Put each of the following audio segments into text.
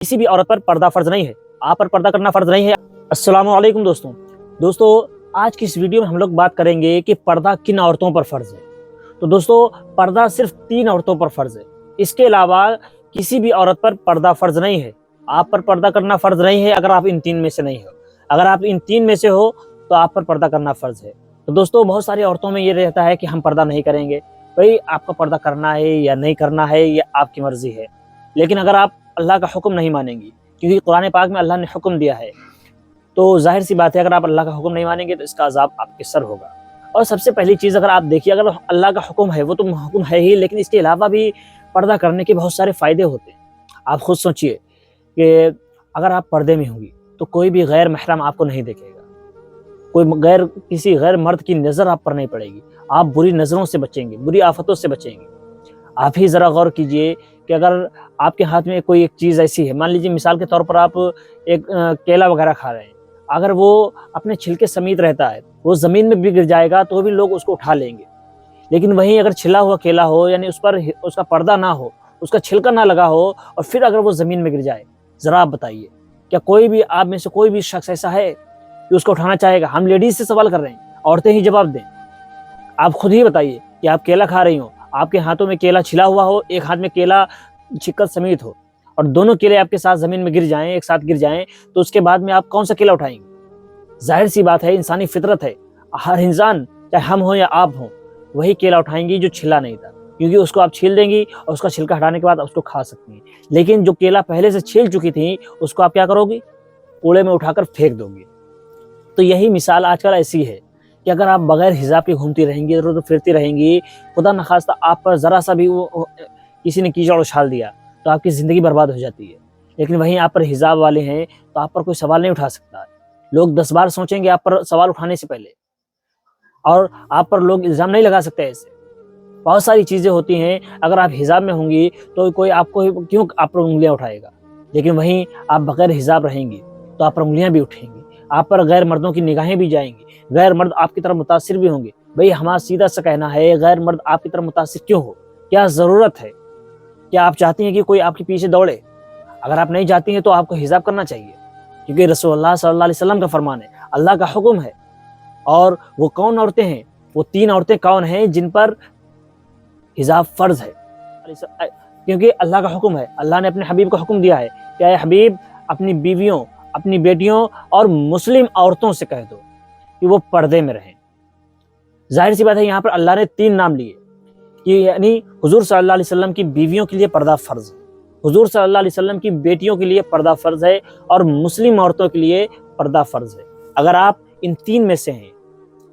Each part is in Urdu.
کسی بھی عورت پر پردہ فرض نہیں ہے، آپ پر پردہ کرنا فرض نہیں ہے۔ السلام علیکم دوستوں، آج کی اس ویڈیو میں ہم لوگ بات کریں گے کہ پردہ کن عورتوں پر فرض ہے۔ تو دوستوں، پردہ صرف 3 عورتوں پر فرض ہے، اس کے علاوہ کسی بھی عورت پر پردہ فرض نہیں ہے۔ آپ پر پردہ کرنا فرض نہیں ہے اگر آپ ان 3 میں سے نہیں ہو۔ اگر آپ ان 3 میں سے ہو تو آپ پر پردہ کرنا فرض ہے۔ تو دوستوں، بہت ساری عورتوں میں یہ رہتا ہے کہ ہم پردہ نہیں کریں گے۔ بھئی آپ کو پردہ کرنا ہے یا نہیں کرنا ہے یہ آپ کی مرضی ہے، لیکن اگر آپ اللہ کا حکم نہیں مانیں گی، کیونکہ قرآن پاک میں اللہ نے حکم دیا ہے، تو ظاہر سی بات ہے اگر آپ اللہ کا حکم نہیں مانیں گے تو اس کا عذاب آپ کے سر ہوگا۔ اور سب سے پہلی چیز اگر آپ دیکھیے، اگر اللہ کا حکم ہے وہ تو حکم ہے ہی، لیکن اس کے علاوہ بھی پردہ کرنے کے بہت سارے فائدے ہوتے ہیں۔ آپ خود سوچئے کہ اگر آپ پردے میں ہوں گی تو کوئی بھی غیر محرم آپ کو نہیں دیکھے گا، کسی غیر مرد کی نظر آپ پر نہیں پڑے گی، آپ بری نظروں سے بچیں گے، بری آفتوں سے بچیں گے۔ آپ ہی ذرا غور کیجئے کہ اگر آپ کے ہاتھ میں کوئی ایک چیز ایسی ہے، مان لیجیے مثال کے طور پر آپ ایک کیلا وغیرہ کھا رہے ہیں، اگر وہ اپنے چھلکے سمیت رہتا ہے، وہ زمین میں بھی گر جائے گا تو بھی لوگ اس کو اٹھا لیں گے، لیکن وہیں اگر چھلا ہوا کیلا ہو، یعنی اس پر اس کا پردہ نہ ہو، اس کا چھلکا نہ لگا ہو، اور پھر اگر وہ زمین میں گر جائے، ذرا آپ بتائیے کیا کوئی بھی آپ میں سے کوئی بھی شخص ایسا ہے کہ اس کو اٹھانا چاہے گا؟ ہم لیڈیز سے سوال کر رہے ہیں، عورتیں ہی جواب دیں۔ آپ خود ہی بتائیے کہ آپ کیلا کھا رہی ہوں، آپ کے ہاتھوں میں کیلا چھلا ہوا ہو، ایک ہاتھ میں کیلا چھکل سمیت ہو، اور دونوں کیلے آپ کے ساتھ زمین میں گر جائیں، ایک ساتھ گر جائیں، تو اس کے بعد میں آپ کون سا کیلا اٹھائیں گے؟ ظاہر سی بات ہے، انسانی فطرت ہے، ہر انسان چاہے ہم ہوں یا آپ ہوں وہی کیلا اٹھائیں گی جو چھلا نہیں تھا، کیونکہ اس کو آپ چھیل دیں گی اور اس کا چھلکا ہٹانے کے بعد اس کو کھا سکتی ہیں، لیکن جو کیلا پہلے سے چھیل چکی تھی اس کو آپ کیا کرو گی؟ کوڑے میں اٹھا کر پھینک دو گی۔ تو یہی مثال آج کل ایسی ہے کہ اگر آپ بغیر حجاب کے گھومتی رہیں گی، ادھر ادھر پھرتی رہیں گی، خدا نخواستہ آپ پر ذرا سا بھی کسی نے کیچڑ اچھال دیا تو آپ کی زندگی برباد ہو جاتی ہے، لیکن وہیں آپ پر حجاب والے ہیں تو آپ پر کوئی سوال نہیں اٹھا سکتا۔ لوگ 10 بار سوچیں گے آپ پر سوال اٹھانے سے پہلے، اور آپ پر لوگ الزام نہیں لگا سکتے۔ ایسے بہت ساری چیزیں ہوتی ہیں، اگر آپ حجاب میں ہوں گی تو کوئی آپ کو کیوں آپ پر انگلیاں اٹھائے گا، لیکن وہیں آپ بغیر حجاب رہیں گی تو آپ پر انگلیاں بھی اٹھیں گی، آپ پر غیر مردوں کی نگاہیں بھی جائیں گی، غیر مرد آپ کی طرف متاثر بھی ہوں گے۔ بھئی ہمارا سیدھا سا کہنا ہے، غیر مرد آپ کی طرف متاثر کیوں ہو؟ کیا ضرورت ہے؟ کیا آپ چاہتی ہیں کہ کوئی آپ کے پیچھے دوڑے؟ اگر آپ نہیں چاہتی ہیں تو آپ کو حجاب کرنا چاہیے، کیونکہ رسول اللہ صلی اللہ علیہ وسلم کا فرمان ہے، اللہ کا حکم ہے۔ اور وہ کون عورتیں ہیں؟ وہ 3 عورتیں کون ہیں جن پر حجاب فرض ہے؟ کیونکہ اللہ کا حکم ہے، اللہ نے اپنے حبیب کو حکم دیا ہے کہ اے حبیب، اپنی بیویوں، اپنی بیٹیوں اور مسلم عورتوں سے کہہ دو کہ وہ پردے میں رہیں۔ ظاہر سی بات ہے، یہاں پر اللہ نے 3 نام لیے کہ یعنی حضور صلی اللہ علیہ وسلم کی بیویوں کے لیے پردہ فرض ہے، حضور صلی اللہ علیہ وسلم کی بیٹیوں کے لیے پردہ فرض ہے، اور مسلم عورتوں کے لیے پردہ فرض ہے۔ اگر آپ ان 3 میں سے ہیں،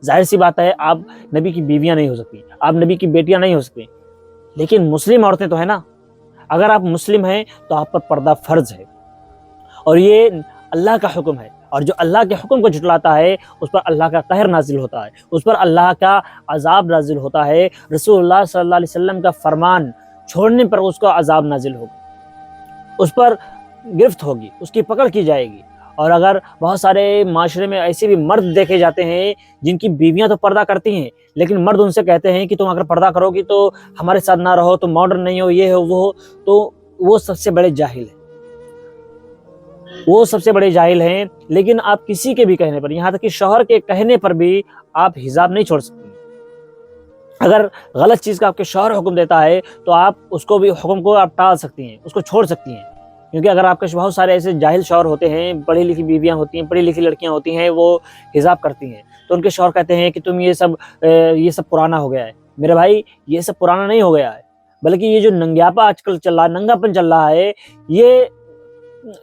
ظاہر سی بات ہے آپ نبی کی بیویاں نہیں ہو سکتی، آپ نبی کی بیٹیاں نہیں ہو سکتی، لیکن مسلم عورتیں تو ہیں نا۔ اگر آپ مسلم ہیں تو آپ پر پردہ فرض ہے، اور یہ اللہ کا حکم ہے، اور جو اللہ کے حکم کو جھٹلاتا ہے اس پر اللہ کا قہر نازل ہوتا ہے، اس پر اللہ کا عذاب نازل ہوتا ہے۔ رسول اللہ صلی اللہ علیہ وسلم کا فرمان چھوڑنے پر اس کا عذاب نازل ہوگا، اس پر گرفت ہوگی، اس کی پکڑ کی جائے گی۔ اور اگر بہت سارے معاشرے میں ایسے بھی مرد دیکھے جاتے ہیں جن کی بیویاں تو پردہ کرتی ہیں، لیکن مرد ان سے کہتے ہیں کہ تم اگر پردہ کرو گی تو ہمارے ساتھ نہ رہو، تم ماڈرن نہیں ہو، یہ ہو وہ ہو، تو وہ سب سے بڑے جاہل ہیں، وہ سب سے بڑے جاہل ہیں۔ لیکن آپ کسی کے بھی کہنے پر، یہاں تک کہ شوہر کے کہنے پر بھی آپ حجاب نہیں چھوڑ سکتے۔ اگر غلط چیز کا آپ کے شوہر حکم دیتا ہے تو آپ اس کو بھی حکم کو آپ ٹال سکتی ہیں، اس کو چھوڑ سکتی ہیں، کیونکہ اگر آپ کے بہت سارے ایسے جاہل شوہر ہوتے ہیں، پڑھی لکھی بیویاں ہوتی ہیں، پڑھی لکھی لڑکیاں ہوتی ہیں، وہ حجاب کرتی ہیں، تو ان کے شوہر کہتے ہیں کہ تم یہ سب پرانا ہو گیا ہے۔ میرے بھائی، یہ سب پرانا نہیں ہو گیا ہے، بلکہ یہ جو ننگیاپا آج کل چل رہا ہے، ننگا پن چل رہا ہے، یہ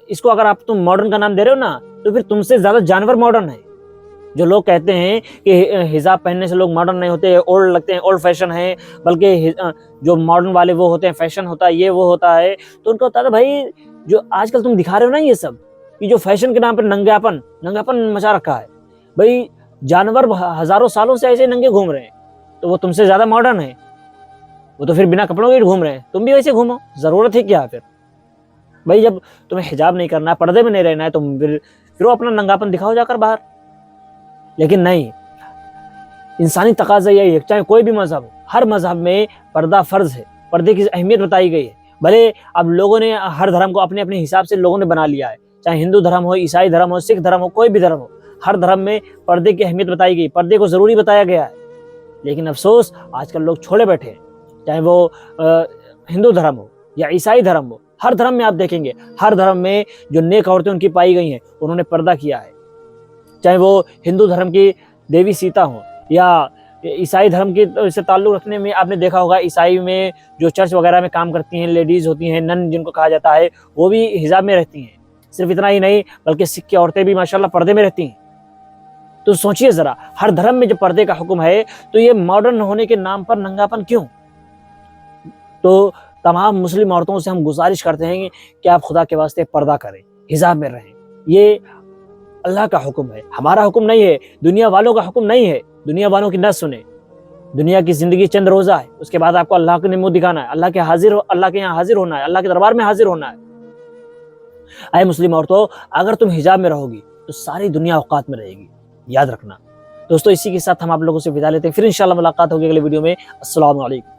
اس کو اگر آپ تم ماڈرن کا نام دے رہے ہو نا، تو پھر تم سے زیادہ جانور ماڈرن ہے۔ جو لوگ کہتے ہیں کہ حجاب پہننے سے لوگ ماڈرن نہیں ہوتے، اولڈ لگتے ہیں، اولڈ فیشن ہیں، بلکہ جو ماڈرن والے وہ ہوتے ہیں، فیشن ہوتا ہے، یہ وہ ہوتا ہے، تو ان کو ہوتا ہے بھائی جو آج کل تم دکھا رہے ہو نا، یہ سب یہ جو فیشن کے نام پر ننگاپن مچا رکھا ہے، بھئی جانور ہزاروں سالوں سے ایسے ننگے گھوم رہے ہیں، تو وہ تم سے زیادہ ماڈرن ہیں، وہ تو پھر بنا کپڑوں کے گھوم رہے ہیں، تم بھی ویسے گھومو، ضرورت ہے کیا پھر؟ بھئی جب تمہیں حجاب نہیں کرنا ہے، پردے میں نہیں رہنا ہے، تم پھر اپنا ننگاپن دکھاؤ جا کر باہر۔ لیکن نہیں، انسانی تقاضا یہی ہے، چاہے کوئی بھی مذہب ہو، ہر مذہب میں پردہ فرض ہے، پردے کی اہمیت بتائی گئی ہے۔ بھلے اب لوگوں نے ہر دھرم کو اپنے اپنے حساب سے لوگوں نے بنا لیا ہے، چاہے ہندو دھرم ہو، عیسائی دھرم ہو، سکھ دھرم ہو، کوئی بھی دھرم ہو، ہر دھرم میں پردے کی اہمیت بتائی گئی، پردے کو ضروری بتایا گیا ہے۔ لیکن افسوس آج کل لوگ چھوڑے بیٹھے ہیں، چاہے وہ ہندو دھرم ہو یا عیسائی دھرم ہو، ہر دھرم میں آپ دیکھیں گے، ہر دھرم میں جو نیک عورتیں ان کی پائی گئی ہیں انہوں نے پردہ کیا ہے، چاہے وہ ہندو دھرم کی دیوی سیتا ہوں یا عیسائی دھرم کی سے تعلق رکھنے میں آپ نے دیکھا ہوگا، عیسائی میں جو چرچ وغیرہ میں کام کرتی ہیں لیڈیز ہوتی ہیں، نن جن کو کہا جاتا ہے، وہ بھی حجاب میں رہتی ہیں۔ صرف اتنا ہی نہیں بلکہ سکھ کی عورتیں بھی ماشاءاللہ پردے میں رہتی ہیں۔ تو سوچئے ذرا، ہر دھرم میں جو پردے کا حکم ہے تو یہ ماڈرن ہونے کے نام پر ننگاپن کیوں؟ تو تمام مسلم عورتوں سے ہم گزارش کرتے ہیں کہ آپ خدا کے واسطے پردہ کریں، حجاب میں رہیں۔ یہ اللہ کا حکم ہے، ہمارا حکم نہیں ہے، دنیا والوں کا حکم نہیں ہے۔ دنیا والوں کی نہ سنیں۔ دنیا کی زندگی چند روزہ ہے، اس کے بعد آپ کو اللہ کے منہ دکھانا ہے، اللہ کے یہاں حاضر ہونا ہے، اللہ کے دربار میں حاضر ہونا ہے۔ اے مسلم عورتوں، اگر تم حجاب میں رہو گی تو ساری دنیا اوقات میں رہے گی، یاد رکھنا۔ دوستو اسی کے ساتھ ہم آپ لوگوں سے وداع لیتے ہیں، پھر انشاءاللہ ملاقات ہوگی اگلے ویڈیو میں۔ السلام علیکم۔